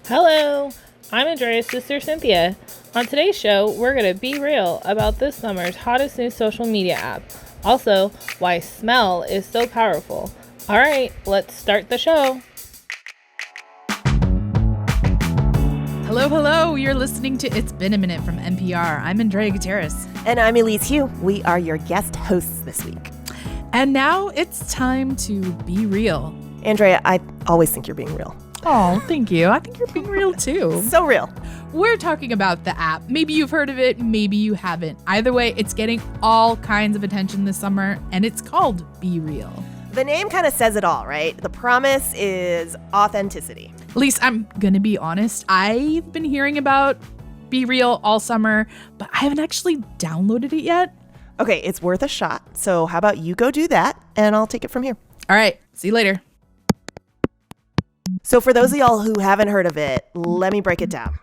Hello, I'm Andrea's sister Cynthia. On today's show, we're going to be real about this summer's hottest new social media app. Also, why smell is so powerful. All right, let's start the show. Hello. You're listening to It's Been a Minute from NPR. I'm Andrea Gutierrez. And I'm Elise Hugh. We are your guest hosts this week. And now it's time to be real. Andrea, I always think you're being real. Oh, thank you. I think you're being real too. So real. We're talking about the app. Maybe you've heard of it, maybe you haven't. Either way, it's getting all kinds of attention this summer, and it's called BeReal. The name kind of says it all, right? The promise is authenticity. At least I'm going to be honest. I've been hearing about BeReal all summer, but I haven't actually downloaded it yet. Okay, it's worth a shot. So how about you go do that, and I'll take it from here. All right. See you later. So for those of y'all who haven't heard of it, let me break it down.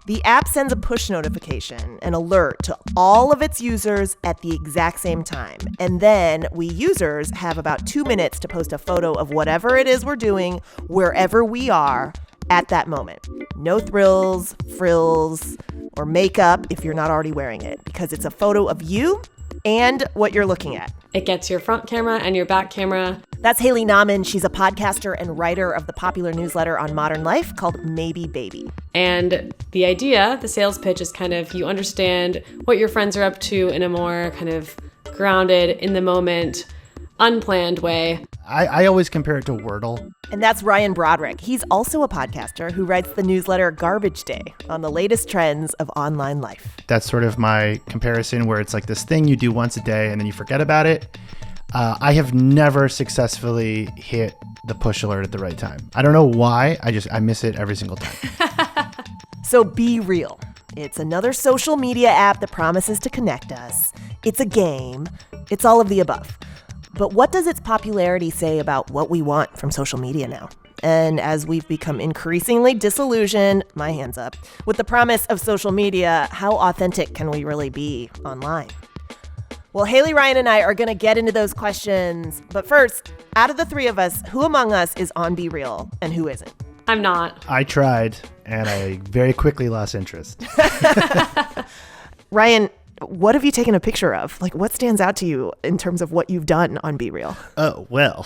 The app sends a push notification, an alert to all of its users at the exact same time. And then we users have about 2 minutes to post a photo of whatever it is we're doing, wherever we are at that moment. No thrills, frills, or makeup if you're not already wearing it, because it's a photo of you and what you're looking at. It gets your front camera and your back camera. That's Haley Nauman. She's a podcaster and writer of the popular newsletter on Modern Life called Maybe Baby. And the idea, the sales pitch, is kind of you understand what your friends are up to in a more kind of grounded, in the moment, unplanned way. I always compare it to Wordle. And that's Ryan Broderick. He's also a podcaster who writes the newsletter Garbage Day on the latest trends of online life. That's sort of my comparison, where it's like this thing you do once a day and then you forget about it. I have never successfully hit the push alert at the right time. I don't know why. I miss it every single time. So BeReal. It's another social media app that promises to connect us. It's a game. It's all of the above. But what does its popularity say about what we want from social media now? And as we've become increasingly disillusioned, my hands up, with the promise of social media, how authentic can we really be online? Well, Haley, Ryan, and I are going to get into those questions. But first, out of the three of us, who among us is on BeReal and who isn't? I'm not. I tried, and I very quickly lost interest. Ryan, what have you taken a picture of? Like, what stands out to you in terms of what you've done on BeReal? Oh, well,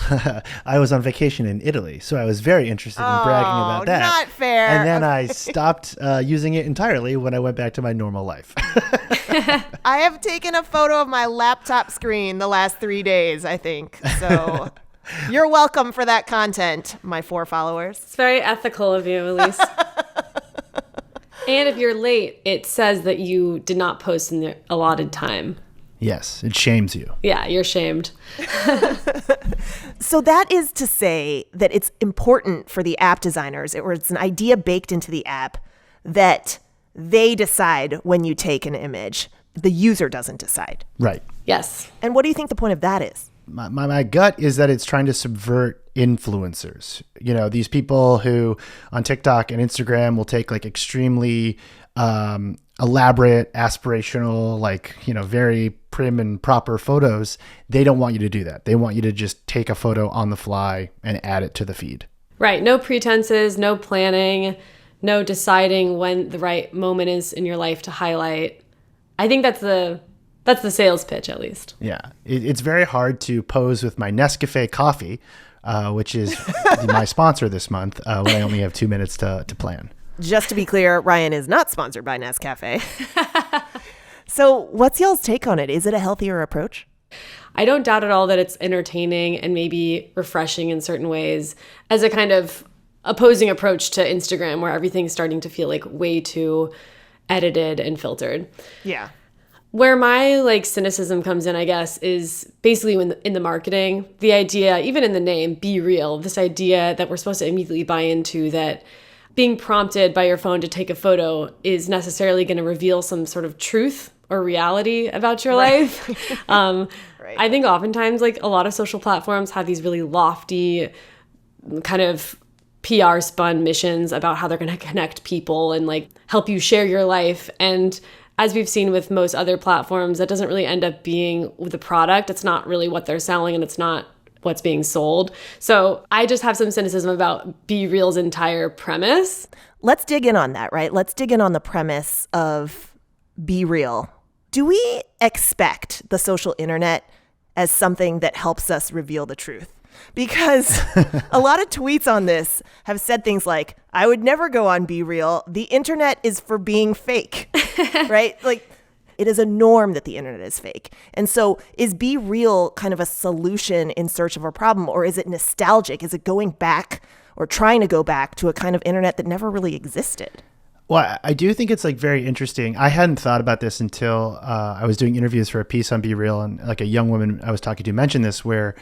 I was on vacation in Italy, so I was very interested in bragging about that. Not fair. And then I stopped using it entirely when I went back to my normal life. I have taken a photo of my laptop screen the last 3 days, I think. So you're welcome for that content, my 4 followers. It's very ethical of you, Elise. And if you're late, it says that you did not post in the allotted time. Yes, it shames you. Yeah, you're shamed. So that is to say that it's important for the app designers, or it's an idea baked into the app, that they decide when you take an image. The user doesn't decide. Right. Yes. And what do you think the point of that is? My gut is that it's trying to subvert influencers. You know, these people who on TikTok and Instagram will take like extremely elaborate, aspirational, like, you know, very prim and proper photos. They don't want you to do that. They want you to just take a photo on the fly and add it to the feed. Right. No pretenses, no planning, no deciding when the right moment is in your life to highlight. I think that's the sales pitch, at least. Yeah. It's very hard to pose with my Nescafe coffee, which is my sponsor this month, when I only have 2 minutes to plan. Just to be clear, Ryan is not sponsored by Nescafe. So what's y'all's take on it? Is it a healthier approach? I don't doubt at all that it's entertaining and maybe refreshing in certain ways as a kind of opposing approach to Instagram, where everything's starting to feel like way too edited and filtered. Yeah. Where my cynicism comes in, I guess, is basically in the marketing, the idea, even in the name, BeReal, this idea that we're supposed to immediately buy into, that being prompted by your phone to take a photo is necessarily going to reveal some sort of truth or reality about your life. Right. I think oftentimes, a lot of social platforms have these really lofty kind of PR spun missions about how they're going to connect people and help you share your life. And as we've seen with most other platforms, that doesn't really end up being the product. It's not really what they're selling, and it's not what's being sold. So I just have some cynicism about BeReal's entire premise. Let's dig in on that, right? Let's dig in on the premise of BeReal. Do we expect the social internet as something that helps us reveal the truth? Because a lot of tweets on this have said things like, I would never go on BeReal. The internet is for being fake, right? Like, it is a norm that the internet is fake. And so is BeReal kind of a solution in search of a problem, or is it nostalgic? Is it going back or trying to go back to a kind of internet that never really existed? Well, I do think it's like very interesting. I hadn't thought about this until I was doing interviews for a piece on BeReal, and like a young woman I was talking to mentioned this, where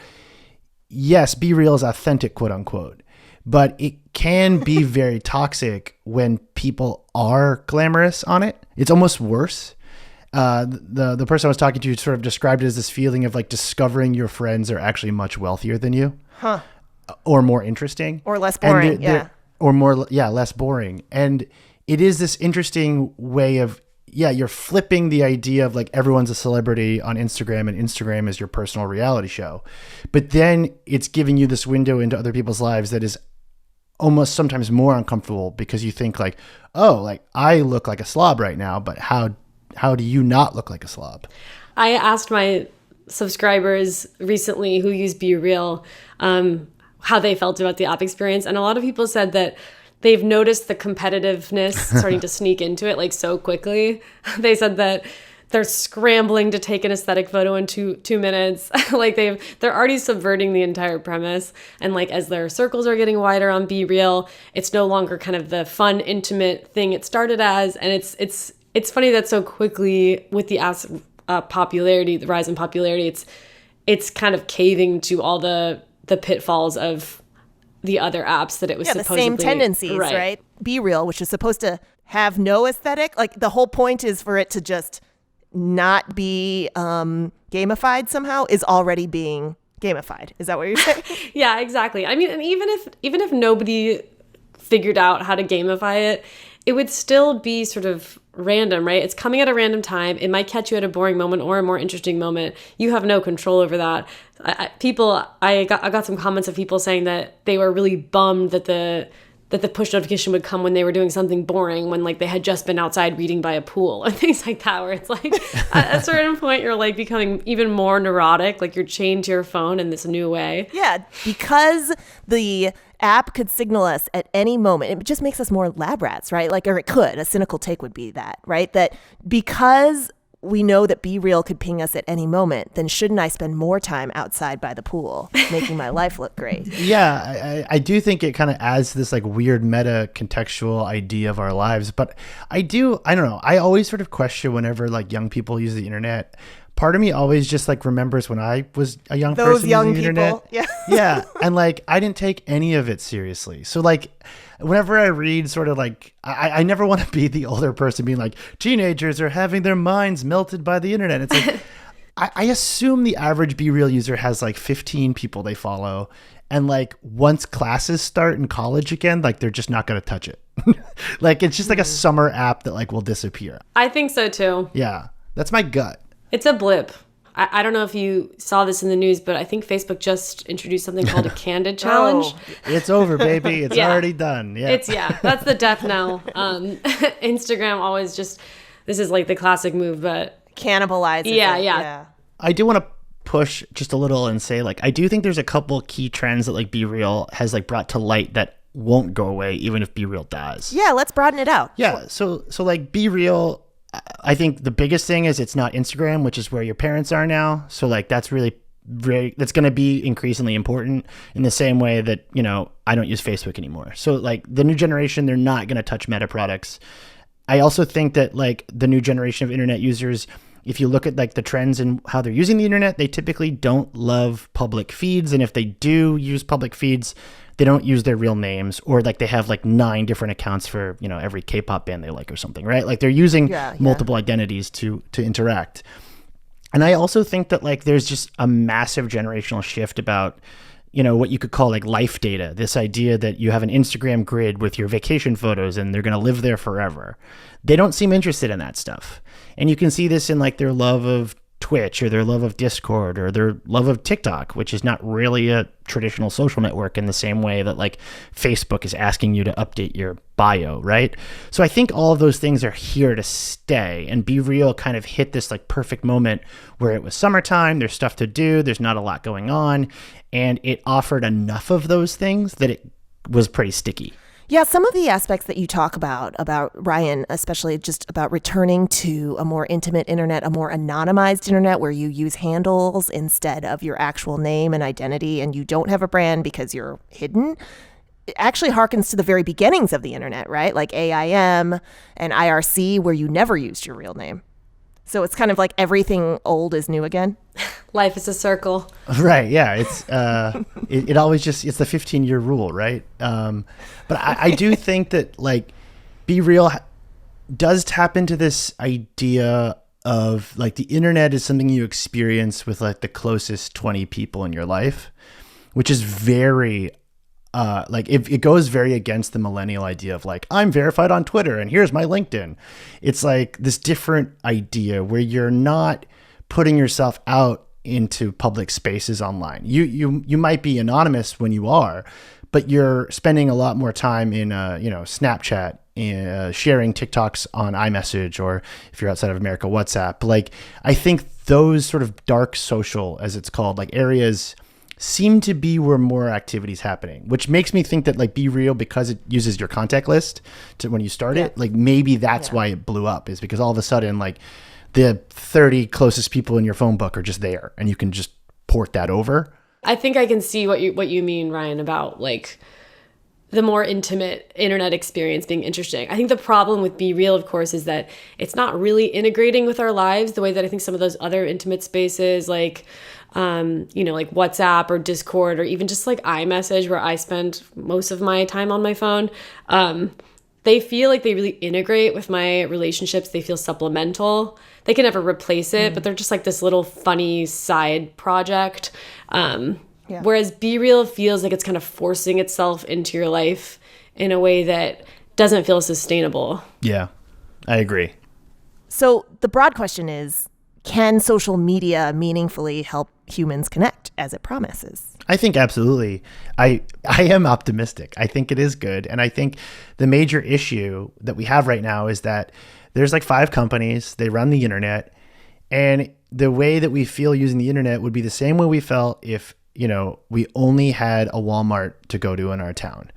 yes, BeReal is authentic, quote unquote, but it can be very toxic when people are glamorous on it. It's almost worse. The person I was talking to sort of described it as this feeling of like discovering your friends are actually much wealthier than you, or more interesting, or less boring, less boring. And it is this interesting way of, you're flipping the idea of like everyone's a celebrity on Instagram and Instagram is your personal reality show. But then it's giving you this window into other people's lives that is almost sometimes more uncomfortable, because you think like, oh, like I look like a slob right now, but how do you not look like a slob? I asked my subscribers recently who use BeReal how they felt about the app experience. And a lot of people said that they've noticed the competitiveness starting to sneak into it like so quickly. They said that they're scrambling to take an aesthetic photo in two minutes. Like they're already subverting the entire premise. And like as their circles are getting wider on BeReal, it's no longer kind of the fun, intimate thing it started as. And it's funny that so quickly with the app's popularity, the rise in popularity, it's kind of caving to all the pitfalls of the other apps that it was supposedly... the same tendencies, right? BeReal, which is supposed to have no aesthetic. Like the whole point is for it to just not be gamified somehow, is already being gamified. Is that what you're saying? Yeah, exactly. I mean, and even if nobody figured out how to gamify it, it would still be sort of random, right? It's coming at a random time. It might catch you at a boring moment or a more interesting moment. You have no control over that. I got some comments of people saying that they were really bummed that the push notification would come when they were doing something boring, when like they had just been outside reading by a pool and things like that, where it's like at a certain point you're like becoming even more neurotic, like you're chained to your phone in this new way. Yeah, because the app could signal us at any moment. It just makes us more lab rats, right? Like, or it could. A cynical take would be that, right? That because we know that BeReal could ping us at any moment, then shouldn't I spend more time outside by the pool making my life look great? Yeah, I do think it kind of adds this like weird meta contextual idea of our lives. But I don't know. I always sort of question whenever like young people use the internet. Part of me always just like remembers when I was a young person using the internet. Yeah. And like, I didn't take any of it seriously. So like, whenever I read sort of like, I never want to be the older person being like, teenagers are having their minds melted by the internet. It's like, I assume the average BeReal user has like 15 people they follow. And like, once classes start in college again, like they're just not going to touch it. Like, it's just like a summer app that like will disappear. I think so too. Yeah. That's my gut. It's a blip. I don't know if you saw this in the news, but I think Facebook just introduced something called a Candid Challenge. It's over, baby. It's already done. Yeah. That's the death knell. Instagram always just, this is like the classic move, but cannibalize it. Yeah. I do want to push just a little and say, like, I do think there's a couple key trends that like BeReal has like brought to light that won't go away even if BeReal dies. Yeah, let's broaden it out. Yeah. So like BeReal, I think the biggest thing is it's not Instagram, which is where your parents are now. So like that's really that's going to be increasingly important in the same way that, you know, I don't use Facebook anymore. So like the new generation, they're not going to touch Meta products. I also think that like the new generation of internet users, if you look at like the trends and how they're using the internet, they typically don't love public feeds. And if they do use public feeds, they don't use their real names, or like they have like 9 different accounts for, you know, every K-pop band they like or something, right? Like they're using multiple identities to interact. And I also think that like there's just a massive generational shift about, you know, what you could call like life data, this idea that you have an Instagram grid with your vacation photos and they're going to live there forever. They don't seem interested in that stuff. And you can see this in like their love of Twitch or their love of Discord or their love of TikTok, which is not really a traditional social network in the same way that like Facebook is asking you to update your bio, right? So I think all of those things are here to stay, and BeReal kind of hit this like perfect moment where it was summertime, there's stuff to do, there's not a lot going on, and it offered enough of those things that it was pretty sticky. Yeah, some of the aspects that you talk about Ryan, especially just about returning to a more intimate internet, a more anonymized internet where you use handles instead of your actual name and identity, and you don't have a brand because you're hidden, it actually harkens to the very beginnings of the internet, right? Like AIM and IRC, where you never used your real name. So it's kind of like everything old is new again. Life is a circle. Right. Yeah. It's it always just, it's the 15-year rule, right? But I do think that like BeReal does tap into this idea of like the internet is something you experience with like the closest 20 people in your life, which is very like it goes very against the millennial idea of like, I'm verified on Twitter and here's my LinkedIn. It's like this different idea where you're not putting yourself out into public spaces online. You might be anonymous when you are, but you're spending a lot more time in Snapchat, sharing TikToks on iMessage, or if you're outside of America, WhatsApp. Like I think those sort of dark social, as it's called, like areas seem to be where more activity's happening, which makes me think that like BeReal, because it uses your contact list to when you start it, like maybe that's why it blew up, is because all of a sudden like the 30 closest people in your phone book are just there and you can just port that over. I think I can see what you mean, Ryan, about like the more intimate internet experience being interesting. I think the problem with BeReal, of course, is that it's not really integrating with our lives the way that I think some of those other intimate spaces like like WhatsApp or Discord or even just like iMessage, where I spend most of my time on my phone. They feel like they really integrate with my relationships. They feel supplemental. They can never replace it, but they're just like this little funny side project. Whereas BeReal feels like it's kind of forcing itself into your life in a way that doesn't feel sustainable. Yeah, I agree. So the broad question is, can social media meaningfully help humans connect as it promises? I think absolutely. I am optimistic. I think it is good. And I think the major issue that we have right now is that there's like 5 companies, they run the internet, and the way that we feel using the internet would be the same way we felt if, we only had a Walmart to go to in our town.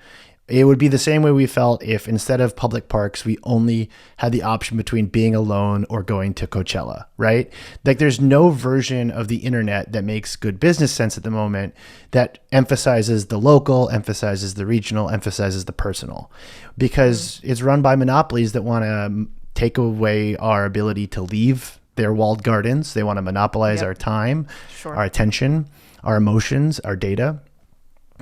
It would be the same way we felt if instead of public parks, we only had the option between being alone or going to Coachella, right? Like there's no version of the internet that makes good business sense at the moment that emphasizes the local, emphasizes the regional, emphasizes the personal, because it's run by monopolies that want to take away our ability to leave their walled gardens. They want to monopolize our time, our attention, our emotions, our data.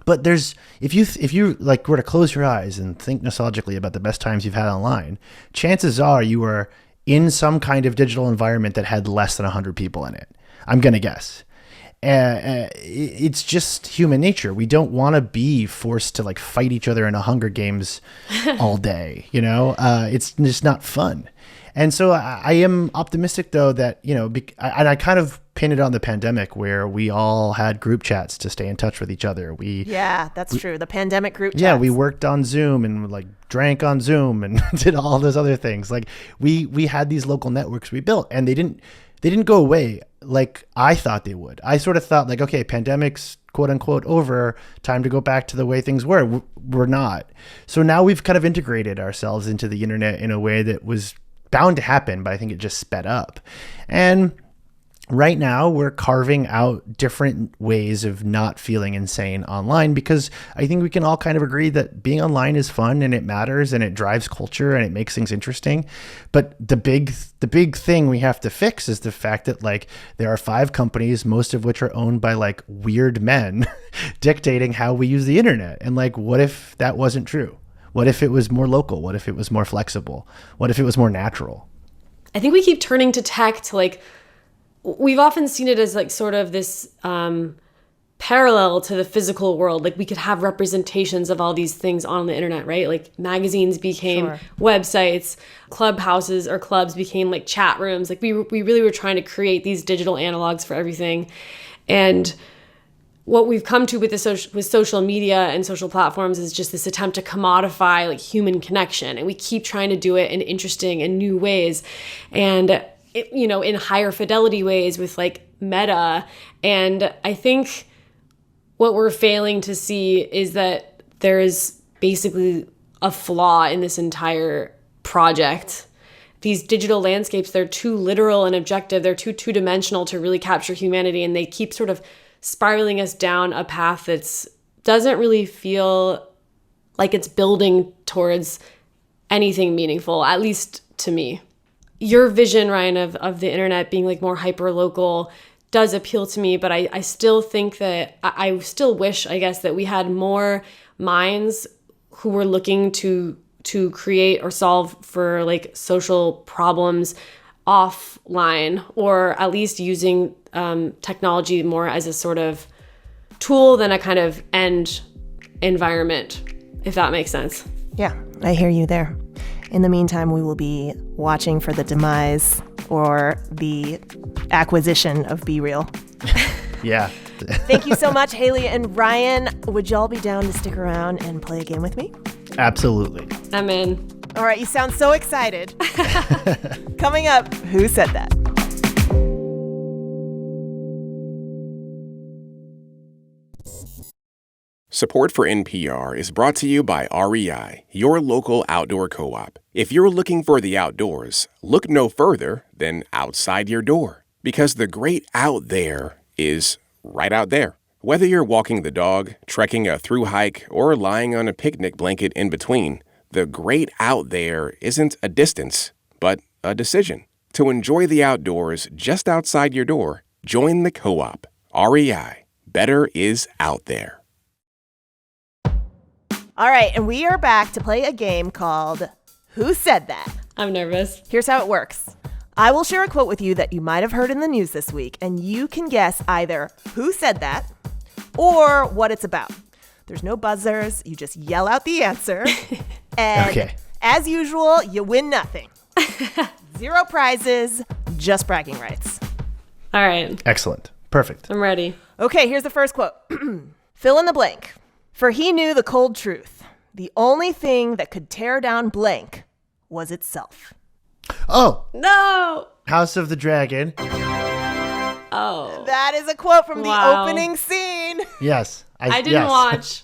But if you like were to close your eyes and think nostalgically about the best times you've had online, chances are you were in some kind of digital environment that had less than 100 people in it. I'm going to guess. It's just human nature. We don't want to be forced to like fight each other in a Hunger Games all day. It's just not fun. And so I am optimistic, though, that, and I kind of pin it on the pandemic where we all had group chats to stay in touch with each other. Yeah, that's true. The pandemic group chats. Yeah, we worked on Zoom and like drank on Zoom and did all those other things. Like we had these local networks we built, and they didn't go away like I thought they would. I sort of thought like, okay, pandemic's quote unquote over, time to go back to the way things were. We're not. So now we've kind of integrated ourselves into the internet in a way that was bound to happen, but I think it just sped up. And right now we're carving out different ways of not feeling insane online, because I think we can all kind of agree that being online is fun and it matters and it drives culture and it makes things interesting. But the big thing we have to fix is the fact that like there are 5 companies, most of which are owned by like weird men dictating how we use the internet. And like, what if that wasn't true? What if it was more local? What if it was more flexible? What if it was more natural? I think we keep turning to tech to like, we've often seen it as like sort of this parallel to the physical world. Like we could have representations of all these things on the internet, right? Like magazines became websites, clubhouses or clubs became like chat rooms. Like we really were trying to create these digital analogs for everything. And what we've come to with social media and social platforms is just this attempt to commodify like human connection. And we keep trying to do it in interesting and new ways. And, in higher fidelity ways with like Meta. And I think what we're failing to see is that there is basically a flaw in this entire project. These digital landscapes, they're too literal and objective. They're too two-dimensional to really capture humanity. And they keep sort of spiraling us down a path that doesn't really feel like it's building towards anything meaningful, at least to me. Your vision, Ryan, of the internet being like more hyper-local does appeal to me, but I still think that I still wish, I guess, that we had more minds who were looking to create or solve for like social problems offline, or at least using technology more as a sort of tool than a kind of end environment, if that makes sense. Yeah, I hear you there. In the meantime, we will be watching for the demise or the acquisition of BeReal. Yeah. Thank you so much, Haley and Ryan. Would y'all be down to stick around and play a game with me? Absolutely. I'm in. All right, you sound so excited. Coming up, Who Said That? Support for NPR is brought to you by REI, your local outdoor co-op. If you're looking for the outdoors, look no further than outside your door. Because the great out there is right out there. Whether you're walking the dog, trekking a thru hike, or lying on a picnic blanket in between, the great out there isn't a distance, but a decision. To enjoy the outdoors just outside your door, join the co-op. REI. Better is out there. All right, and we are back to play a game called Who Said That? I'm nervous. Here's how it works. I will share a quote with you that you might have heard in the news this week, and you can guess either who said that or what it's about. There's no buzzers. You just yell out the answer. And as usual, you win nothing. 0 prizes, just bragging rights. All right. Excellent. Perfect. I'm ready. Okay, here's the first quote. Fill in the blank. For he knew the cold truth. The only thing that could tear down blank was itself. Oh, No. House of the Dragon. Oh. That is a quote from the Wow. opening scene. Yes. I didn't watch.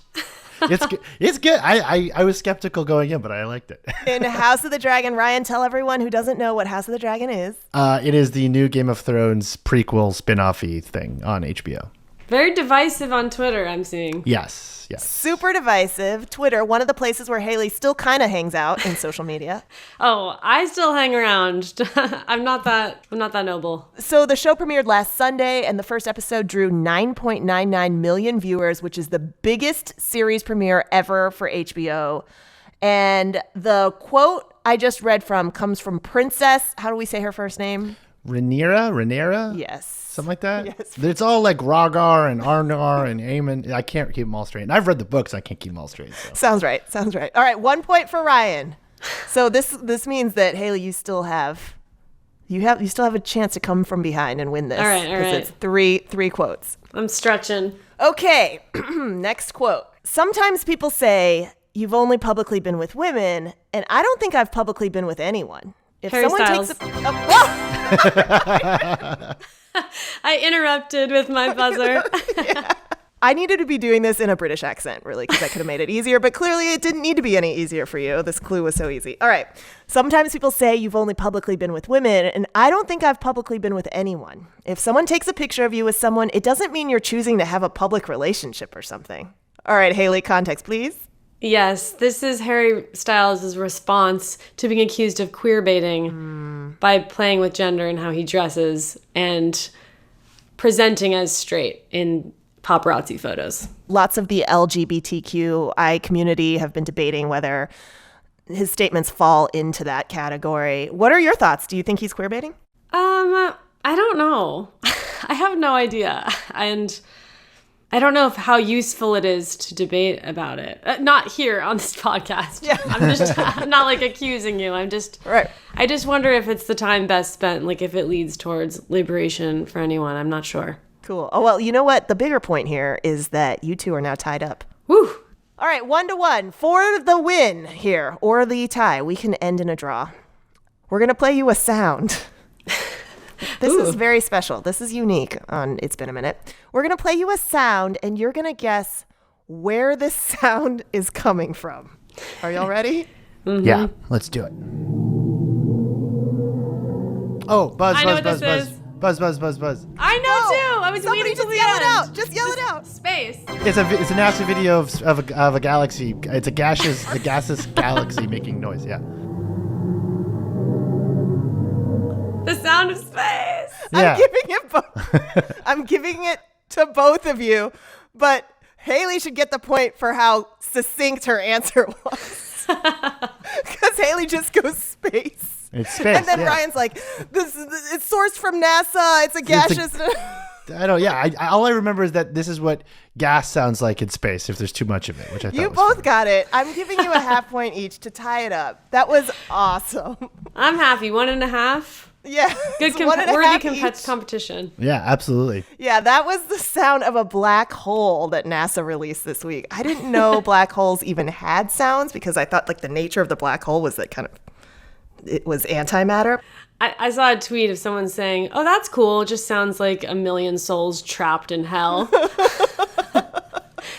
It's good. It's good. I was skeptical going in, but I liked it. In House of the Dragon, Ryan, tell everyone who doesn't know what House of the Dragon is. It is the new Game of Thrones prequel spin-off-y thing on HBO. Very divisive on Twitter, I'm seeing. Yes. Super divisive. Twitter, one of the places where Haley still kind of hangs out in social media. Oh, I still hang around. I'm not that noble. So the show premiered last Sunday, and the first episode drew 9.99 million viewers, which is the biggest series premiere ever for HBO. And the quote I just read from comes from Princess. How do we say her first name? Rhaenyra? Yes. Something like that? Yes. It's all like Rhaegar and Arnar and Aemon. I can't keep them all straight. And I've read the books. I can't keep them all straight. So. Sounds right. All right, 1 point for Ryan. So this means that, Haley, you still have a chance to come from behind and win this. All right. Because it's three quotes. I'm stretching. Okay, next quote. Sometimes people say, you've only publicly been with women, and I don't think I've publicly been with anyone. If Harry someone Styles. takes a... I interrupted with my buzzer. Yeah. I needed to be doing this in a British accent, really, because I could have made it easier, but clearly it didn't need to be any easier for you. This clue was so easy. All right. Sometimes people say you've only publicly been with women, and I don't think I've publicly been with anyone. If someone takes a picture of you with someone, it doesn't mean you're choosing to have a public relationship or something. All right, Haley, context, please. Yes, this is Harry Styles' response to being accused of queerbaiting by playing with gender and how he dresses and presenting as straight in paparazzi photos. Lots of the LGBTQI community have been debating whether his statements fall into that category. What are your thoughts? Do you think he's queerbaiting? I don't know. I have no idea. And I don't know how useful it is to debate about it. Not here on this podcast. Yeah. I'm not like accusing you. Right. I just wonder if it's the time best spent, like if it leads towards liberation for anyone. I'm not sure. Cool. Oh, well, you know what? The bigger point here is that you two are now tied up. Woo! All right, 1-1 for the win here, or the tie. We can end in a draw. We're going to play you a sound. This is very special. This is unique on It's Been a Minute. We're going to play you a sound, and you're going to guess where this sound is coming from. Are y'all ready? Mm-hmm. Yeah, let's do it. Oh, buzz, I know buzz, what buzz, this buzz. is. Buzz, buzz, buzz, buzz. I know too. I was Somebody waiting till just the yell end. it out. Just yell it out. Space. It's a NASA video of a galaxy. It's a gaseous galaxy making noise. Yeah. The sound of space. Yeah. I'm giving it to both of you, but Haley should get the point for how succinct her answer was. Because Haley just goes space. It's space. And then yeah. Ryan's like, it's sourced from NASA. It's a gaseous. I don't. Yeah. All I remember is that this is what gas sounds like in space if there's too much of it, which I thought You was both funny. got it. I'm giving you a half point each to tie it up. That was awesome. I'm happy. 1.5. Yeah. Good it's 1.5 worthy each. competition. Yeah, absolutely. Yeah, that was the sound of a black hole that NASA released this week. I didn't know black holes even had sounds because I thought like the nature of the black hole was that kind of, it was antimatter. I saw a tweet of someone saying, "Oh, that's cool. It just sounds like a million souls trapped in hell."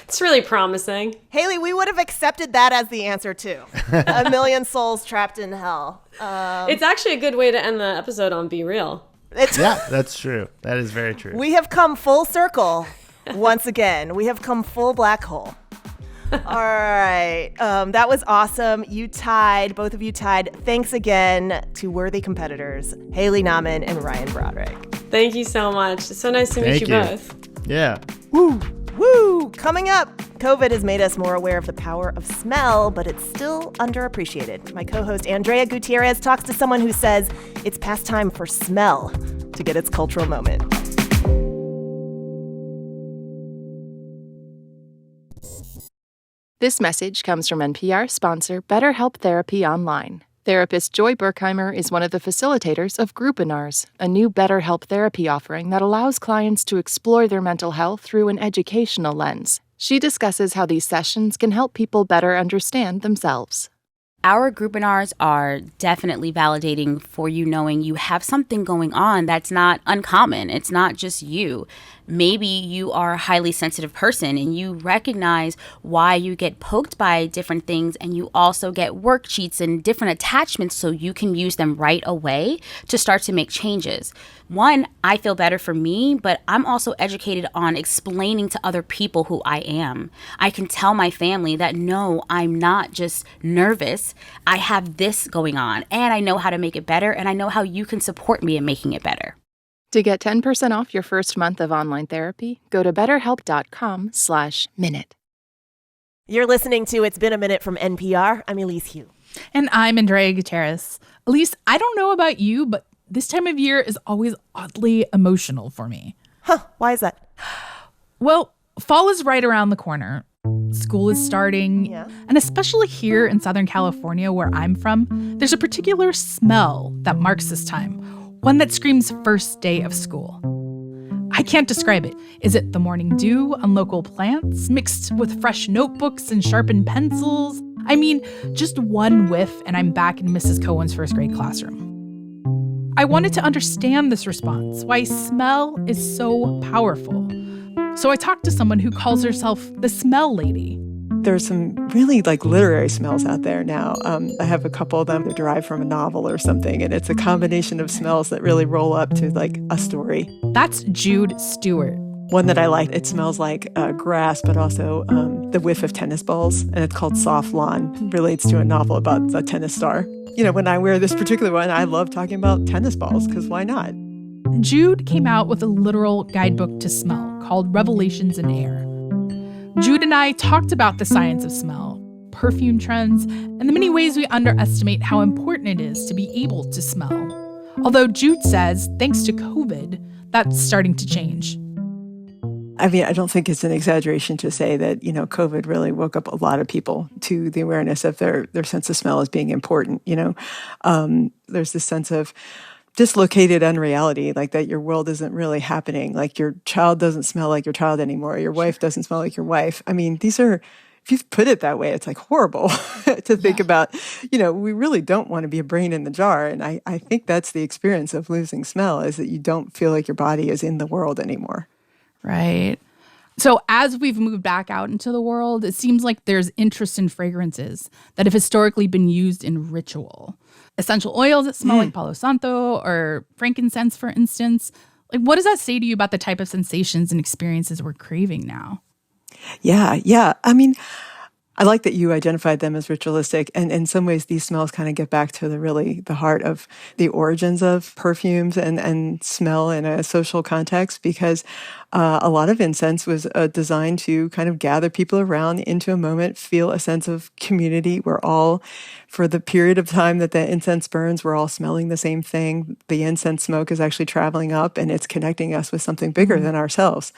It's really promising. Haley, we would have accepted that as the answer too. A million souls trapped in hell. It's actually a good way to end the episode on BeReal. Yeah, that's true. That is very true. We have come full circle once again. We have come full black hole. All right. That was awesome. You tied. Both of you tied. Thanks again to worthy competitors, Haley Nauman and Ryan Broderick. Thank you so much. It's so nice to meet you both. Yeah. Woo! Coming up, COVID has made us more aware of the power of smell, but it's still underappreciated. My co-host Andrea Gutierrez talks to someone who says it's past time for smell to get its cultural moment. This message comes from NPR sponsor BetterHelp Therapy Online. Therapist Joy Berkheimer is one of the facilitators of Groupinars, a new BetterHelp therapy offering that allows clients to explore their mental health through an educational lens. She discusses how these sessions can help people better understand themselves. Our Groupinars are definitely validating for you knowing you have something going on that's not uncommon. It's not just you. Maybe you are a highly sensitive person and you recognize why you get poked by different things, and you also get worksheets and different attachments so you can use them right away to start to make changes. One, I feel better for me, but I'm also educated on explaining to other people who I am. I can tell my family that no, I'm not just nervous. I have this going on, and I know how to make it better, and I know how you can support me in making it better. To get 10% off your first month of online therapy, go to betterhelp.com/minute. You're listening to It's Been a Minute from NPR. I'm Elise Hu. And I'm Andrea Gutierrez. Elise, I don't know about you, but this time of year is always oddly emotional for me. Huh, why is that? Well, fall is right around the corner. School is starting. Yeah. And especially here in Southern California, where I'm from, there's a particular smell that marks this time. One that screams first day of school. I can't describe it. Is it the morning dew on local plants mixed with fresh notebooks and sharpened pencils? I mean, just one whiff and I'm back in Mrs. Cohen's first grade classroom. I wanted to understand this response, why smell is so powerful. So I talked to someone who calls herself the smell lady. There's some really literary smells out there now. I have a couple of them that derive from a novel or something, and it's a combination of smells that really roll up to a story. That's Jude Stewart. One that I like, it smells like grass, but also the whiff of tennis balls, and it's called Soft Lawn. It relates to a novel about a tennis star. You know, when I wear this particular one, I love talking about tennis balls, because why not? Jude came out with a literal guidebook to smell called Revelations in Air. Jude and I talked about the science of smell, perfume trends, and the many ways we underestimate how important it is to be able to smell. Although Jude says, thanks to COVID, that's starting to change. I mean, I don't think it's an exaggeration to say that, COVID really woke up a lot of people to the awareness of their sense of smell as being important, There's this sense of dislocated unreality, like that your world isn't really happening, like your child doesn't smell like your child anymore, your wife doesn't smell like your wife. I mean, these are, if you put it that way, it's like horrible to think about, we really don't want to be a brain in the jar. And I think that's the experience of losing smell, is that you don't feel like your body is in the world anymore. Right. So as we've moved back out into the world, it seems like there's interest in fragrances that have historically been used in ritual. Essential oils that smell like Palo Santo or frankincense, for instance. Like, what does that say to you about the type of sensations and experiences we're craving now? Yeah. I mean, I like that you identified them as ritualistic. And in some ways, these smells kind of get back to the heart of the origins of perfumes and smell in a social context, because a lot of incense was designed to kind of gather people around into a moment, feel a sense of community. We're all, for the period of time that the incense burns, we're all smelling the same thing. The incense smoke is actually traveling up, and it's connecting us with something bigger than ourselves.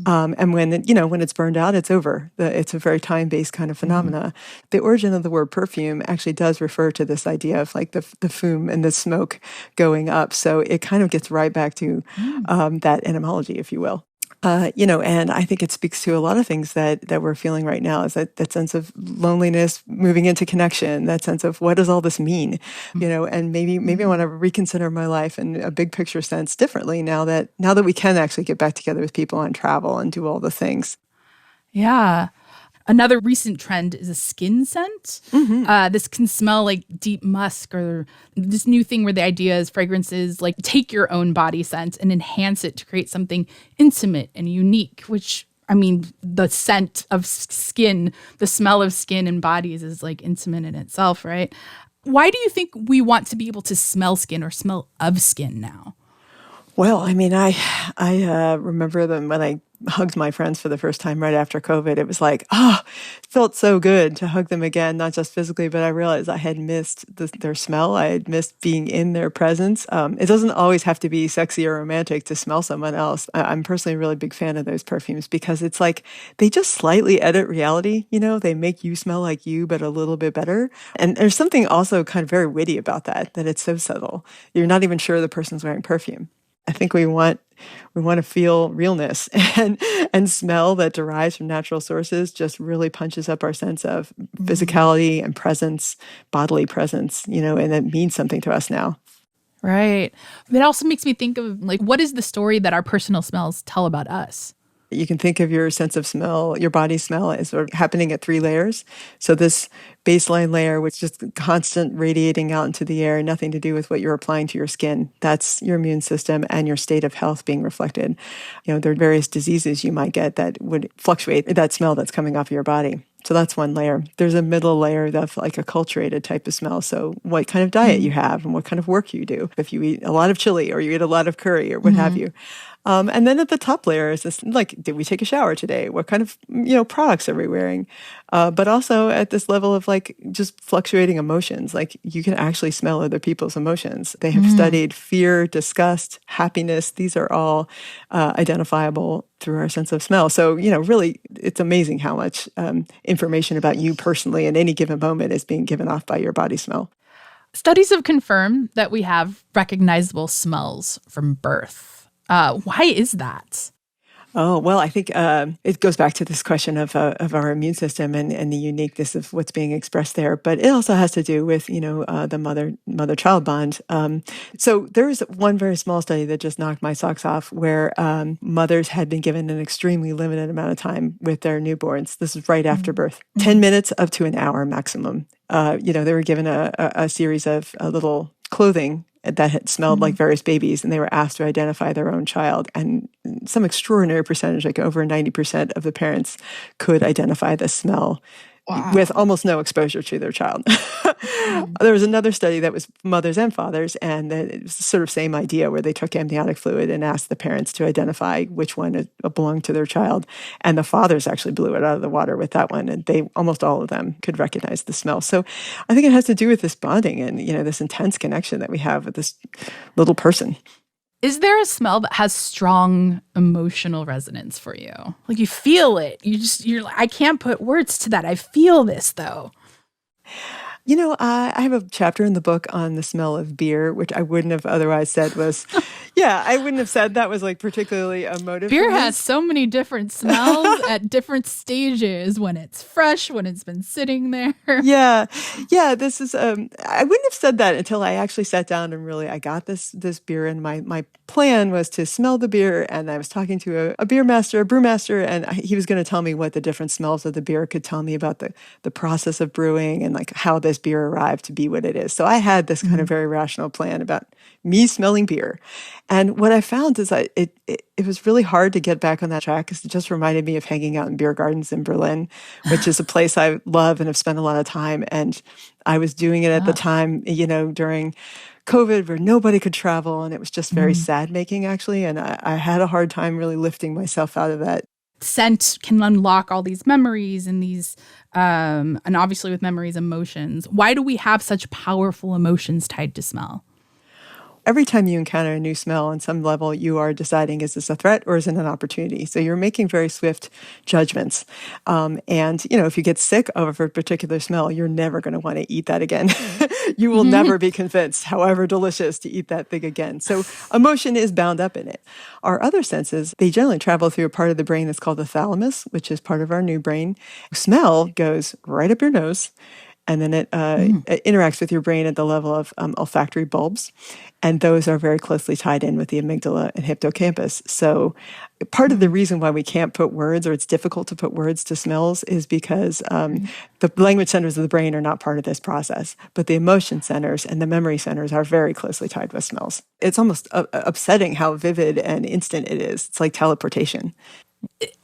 And when it's burned out, it's over. It's a very time-based kind of phenomena. The origin of the word perfume actually does refer to this idea of like the fume and the smoke going up. So it kind of gets right back to that etymology, if you will. And I think it speaks to a lot of things that we're feeling right now, is that sense of loneliness moving into connection, that sense of what does all this mean, and maybe I want to reconsider my life in a big picture sense differently now that we can actually get back together with people and travel and do all the things. Yeah. Another recent trend is a skin scent. This can smell like deep musk, or this new thing where the idea is fragrances like take your own body scent and enhance it to create something intimate and unique, which, I mean, the scent of skin, the smell of skin and bodies is like intimate in itself, right? Why do you think we want to be able to smell skin or smell of skin now? Well, I mean, I remember them when I hugged my friends for the first time right after COVID. It was like, it felt so good to hug them again, not just physically, but I realized I had missed their smell. I had missed being in their presence. It doesn't always have to be sexy or romantic to smell someone else. I'm personally a really big fan of those perfumes because it's like they just slightly edit reality. They make you smell like you, but a little bit better. And there's something also kind of very witty about that it's so subtle. You're not even sure the person's wearing perfume. I think we want to feel realness, and smell that derives from natural sources just really punches up our sense of physicality and presence, bodily presence, and it means something to us now. Right. It also makes me think of like, what is the story that our personal smells tell about us? You can think of your sense of smell, your body smell, as sort of happening at 3 layers. So this baseline layer, which is just constant radiating out into the air, nothing to do with what you're applying to your skin. That's your immune system and your state of health being reflected. There are various diseases you might get that would fluctuate that smell that's coming off of your body. So that's one layer. There's a middle layer that's like a acculturated type of smell. So what kind of diet you have and what kind of work you do. If you eat a lot of chili or you eat a lot of curry or what have you. And then at the top layer is this, like, did we take a shower today? What kind of, products are we wearing? But also at this level of like just fluctuating emotions, like you can actually smell other people's emotions. They have studied fear, disgust, happiness. These are all identifiable through our sense of smell. So, really, it's amazing how much information about you personally in any given moment is being given off by your body smell. Studies have confirmed that we have recognizable smells from birth. Why is that? Oh, well, I think it goes back to this question of our immune system and the uniqueness of what's being expressed there. But it also has to do with, the mother-child bond. So there's one very small study that just knocked my socks off where mothers had been given an extremely limited amount of time with their newborns. This is right after birth, 10 minutes up to an hour maximum. They were given a series of little clothing that had smelled like various babies, and they were asked to identify their own child. And some extraordinary percentage, like over 90% of the parents could identify the smell with almost no exposure to their child. There was another study that was mothers and fathers, and it was the sort of same idea where they took amniotic fluid and asked the parents to identify which one belonged to their child. And the fathers actually blew it out of the water with that one, and almost all of them could recognize the smell. So I think it has to do with this bonding and, this intense connection that we have with this little person. Is there a smell that has strong emotional resonance for you? Like you feel it. You're like, I can't put words to that. I feel this though. You know, I have a chapter in the book on the smell of beer, which I wouldn't have otherwise said was, I wouldn't have said that was like particularly emotive. Beer has so many different smells at different stages, when it's fresh, when it's been sitting there. Yeah. This is, I wouldn't have said that until I actually sat down and really, I got this beer, and my plan was to smell the beer. And I was talking to a brewmaster, and he was going to tell me what the different smells of the beer could tell me about the process of brewing and like how this beer arrived to be what it is. So I had this kind of very rational plan about me smelling beer. And what I found is it was really hard to get back on that track, because it just reminded me of hanging out in beer gardens in Berlin, which is a place I love and have spent a lot of time. And I was doing it at the time, during COVID, where nobody could travel, and it was just very sad making, actually. And I had a hard time really lifting myself out of that. Scent can unlock all these memories and these, and obviously with memories, emotions. Why do we have such powerful emotions tied to smell? Every time you encounter a new smell, on some level, you are deciding, is this a threat or is it an opportunity? So you're making very swift judgments. And, if you get sick of a particular smell, you're never going to want to eat that again. You will never be convinced, however delicious, to eat that thing again. So emotion is bound up in it. Our other senses, they generally travel through a part of the brain that's called the thalamus, which is part of our new brain. Smell goes right up your nose, and then it interacts with your brain at the level of olfactory bulbs. And those are very closely tied in with the amygdala and hippocampus. So part of the reason why we can't put words, or it's difficult to put words to smells, is because the language centers of the brain are not part of this process. But the emotion centers and the memory centers are very closely tied with smells. It's almost upsetting how vivid and instant it is. It's like teleportation.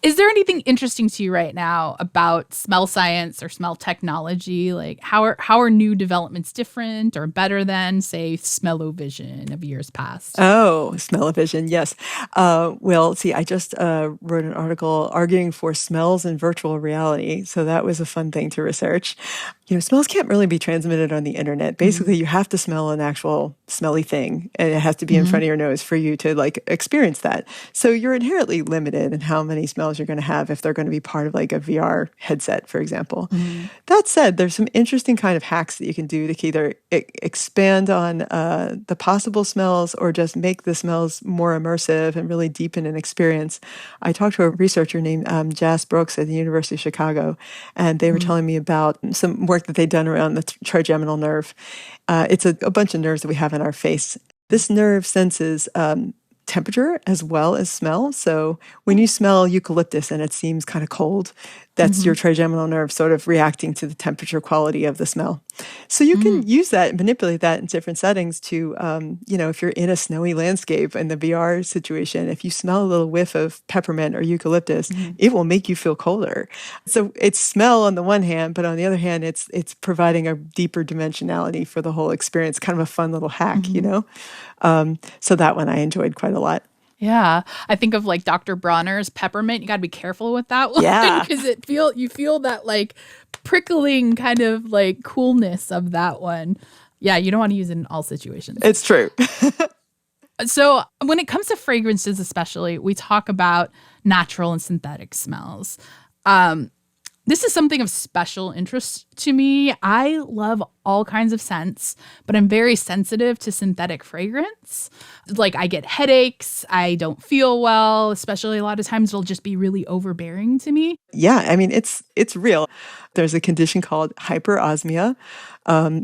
Is there anything interesting to you right now about smell science or smell technology? Like how are new developments different or better than, say, smell-o-vision of years past? Oh, smell-o-vision, yes. Well, see, I just wrote an article arguing for smells in virtual reality. So that was a fun thing to research. Smells can't really be transmitted on the internet. Basically, you have to smell an actual smelly thing, and it has to be in front of your nose for you to experience that. So you're inherently limited in how many smells you're going to have if they're going to be part of a VR headset, for example. That said, there's some interesting kind of hacks that you can do to either expand on the possible smells or just make the smells more immersive and really deepen an experience. I talked to a researcher named Jas Brooks at the University of Chicago, and they were telling me about some work that they'd done around the trigeminal nerve. It's a bunch of nerves that we have in our face. This nerve senses temperature as well as smell. So when you smell eucalyptus and it seems kind of cold, that's your trigeminal nerve sort of reacting to the temperature quality of the smell. So you can use that and manipulate that in different settings to, if you're in a snowy landscape in the VR situation, if you smell a little whiff of peppermint or eucalyptus, it will make you feel colder. So it's smell on the one hand, but on the other hand, it's providing a deeper dimensionality for the whole experience, kind of a fun little hack, So that one I enjoyed quite a lot. Yeah. I think of Dr. Bronner's peppermint. You got to be careful with that one. Yeah. Because you feel that prickling kind of coolness of that one. Yeah. You don't want to use it in all situations. It's true. So when it comes to fragrances, especially, we talk about natural and synthetic smells. This is something of special interest to me. I love all kinds of scents, but I'm very sensitive to synthetic fragrance. I get headaches. I don't feel well, especially a lot of times it'll just be really overbearing to me. Yeah, I mean, it's real. There's a condition called hyperosmia,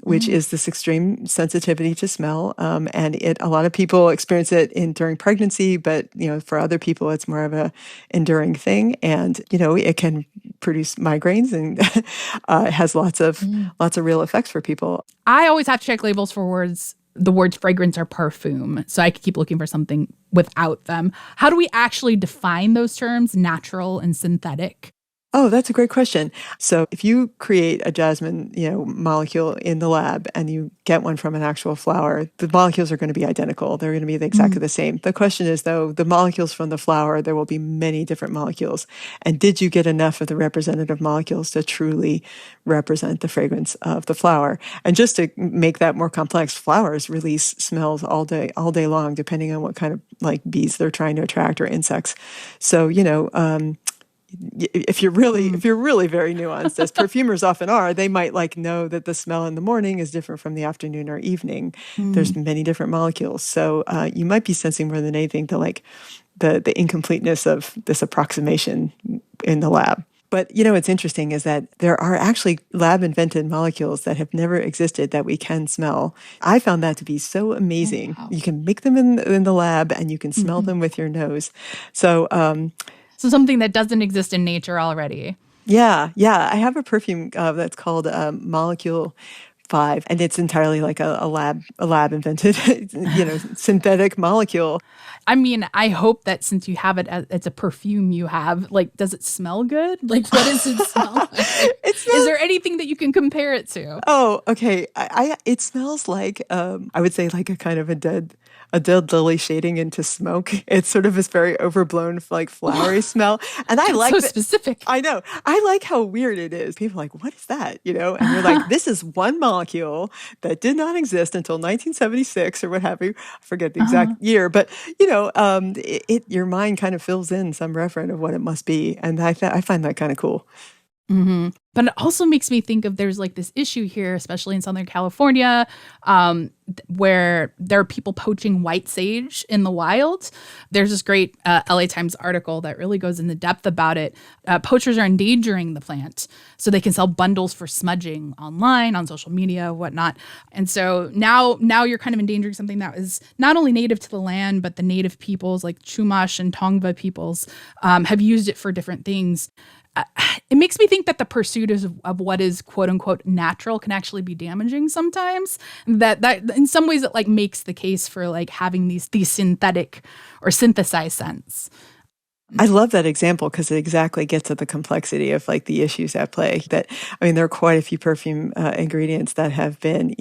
which is this extreme sensitivity to smell. And a lot of people experience it during pregnancy, but, for other people, it's more of a enduring thing. And, it can produce migraines, and it has lots of real effects for people. I always have to check labels for the words fragrance or parfum, so I could keep looking for something without them. How do we actually define those terms, natural and synthetic? Oh, that's a great question. So if you create a jasmine, molecule in the lab and you get one from an actual flower, the molecules are going to be identical. They're going to be exactly the same. The question is, though, the molecules from the flower, there will be many different molecules. And did you get enough of the representative molecules to truly represent the fragrance of the flower? And just to make that more complex, flowers release smells all day long, depending on what kind of like bees they're trying to attract or insects. So, if you're really very nuanced, as perfumers often are, they might know that the smell in the morning is different from the afternoon or evening. There's many different molecules. So you might be sensing more than anything the incompleteness of this approximation in the lab. But, what's interesting is that there are actually lab-invented molecules that have never existed that we can smell. I found that to be so amazing. Oh, wow. You can make them in the lab and you can smell them with your nose. So something that doesn't exist in nature already. Yeah. I have a perfume that's called Molecule 5, and it's entirely like a lab invented, synthetic molecule. I mean, I hope that since you have it as a perfume you have, does it smell good? What does it smell like? Is there anything that you can compare it to? Oh, okay. It smells like, I would say like a kind of a dead lily shading into smoke. It's sort of this very overblown, flowery smell. And I like so specific. I know. I like how weird it is. People are like, what is that? And you're like, this is one molecule that did not exist until 1976 or what have you. I forget the exact year, but your mind kind of fills in some reference of what it must be. And I find that kind of cool. Mm-hmm. But it also makes me think of there's this issue here, especially in Southern California, where there are people poaching white sage in the wild. There's this great LA Times article that really goes into depth about it. Poachers are endangering the plant so they can sell bundles for smudging online, on social media, whatnot. And so now you're kind of endangering something that is not only native to the land, but the native peoples like Chumash and Tongva peoples have used it for different things. It makes me think that the pursuit of what is quote unquote natural can actually be damaging sometimes. That in some ways it makes the case for having these synthetic or synthesized scents. I love that example because it exactly gets at the complexity of the issues at play. There are quite a few perfume ingredients that have been,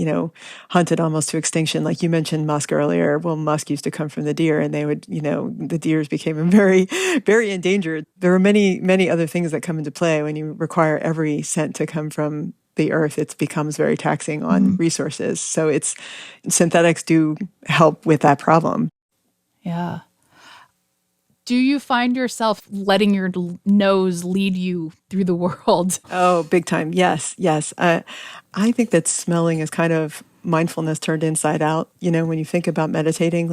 hunted almost to extinction. Like you mentioned musk earlier. Well, musk used to come from the deer, and they would, the deers became very, very endangered. There are many, many other things that come into play when you require every scent to come from the earth. It becomes very taxing on resources. So synthetics do help with that problem. Yeah. Do you find yourself letting your nose lead you through the world? Oh, big time. Yes. I think that smelling is kind of mindfulness turned inside out. When you think about meditating,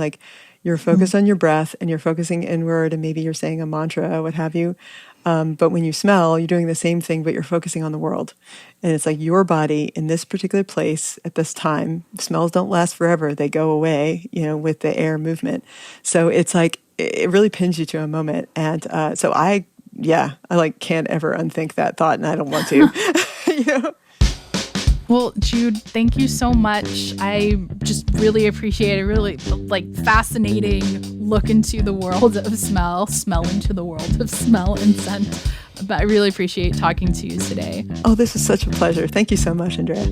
you're focused on your breath and you're focusing inward and maybe you're saying a mantra, what have you. But when you smell, you're doing the same thing, but you're focusing on the world. And it's your body in this particular place at this time. Smells don't last forever. They go away, with the air movement. So it's it really pins you to a moment. And so I can't ever unthink that thought, and I don't want to. Well, Jude, thank you so much. I just really appreciate it. Really fascinating look into the world of smell into the world of smell and scent. But I really appreciate talking to you today. Oh, this is such a pleasure. Thank you so much, Andrea.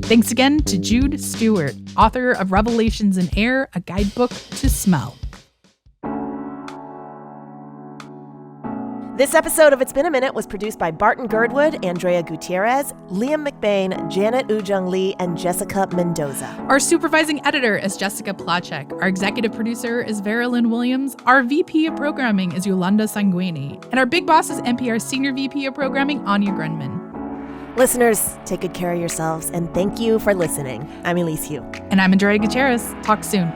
Thanks again to Jude Stewart, author of Revelations in Air, a guidebook to smell. This episode of It's Been a Minute was produced by Barton Girdwood, Andrea Gutierrez, Liam McBain, Janet Woojeong Lee, and Jessica Mendoza. Our supervising editor is Jessica Placzek. Our executive producer is Veralyn Williams. Our VP of programming is Yolanda Sangweni. And our big boss is NPR's senior VP of programming, Anya Grundmann. Listeners, take good care of yourselves, and thank you for listening. I'm Elise Hu. And I'm Andrea Gutierrez. Talk soon.